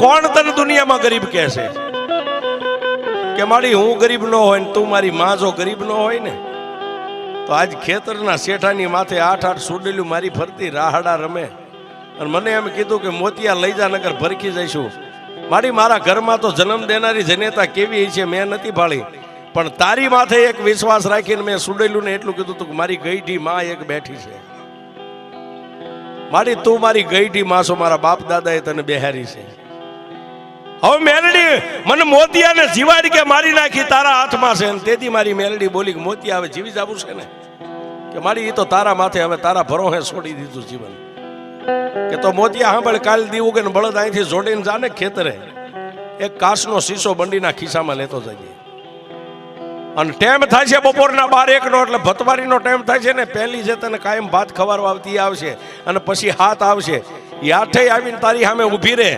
કોણ તને દુનિયામાં ગરીબ કહે છે કે મારી હું ગરીબ ન હોય ને તું મારી માં જો ગરીબ ન હોય ને તો આજ ખેતરના શેઠાની માથે 8-8 સુડેલું મારી ફરતી રાહડા રમે અને મને એમ કીધું કે મોતિયા લઈ જા નગર ભરખી જઈશું. મારા ઘરમાં તો જન્મ દેનારી જનેતા કેવી છે મેં નથી ભાળી, પણ તારી માથે એક વિશ્વાસ રાખીને મેં સુડેલું ને એટલું કીધું તું કે મારી ગઈઢી માં એક બેઠી છે. તું મારી ગઈઢી માં છો, મારા બાપ દાદાએ તને બેહારી છે. હવે મેલડી મને મોતિયાને જીવાડી કે મારી નાખી તારા હાથમાં છે. તેથી મારી મેલડી બોલી કે મોતિયા હવે જીવી જવું છે ને કે મારી એ તો તારા માથે હવે તારા ભરોહે છોડી દીધું જીવન. કે તો મોતિયા સાંભળ, કાલ દીવું કે બળદ અહીંથી જોડીને જાને ખેતરે એક કાચનો શીશો બંડીના ખિસ્સામાં લેતો જઈએ. અને ટાઈમ થાય છે બપોરના 12-1 નો, એટલે ભતવારીનો ટાઈમ થાય છે ને. પહેલી જે તને કાયમ ભાત ખવારવા આવતી આવશે અને પછી હાથ આવશે. એ આઠે આવીને તારી સામે ઊભી રહે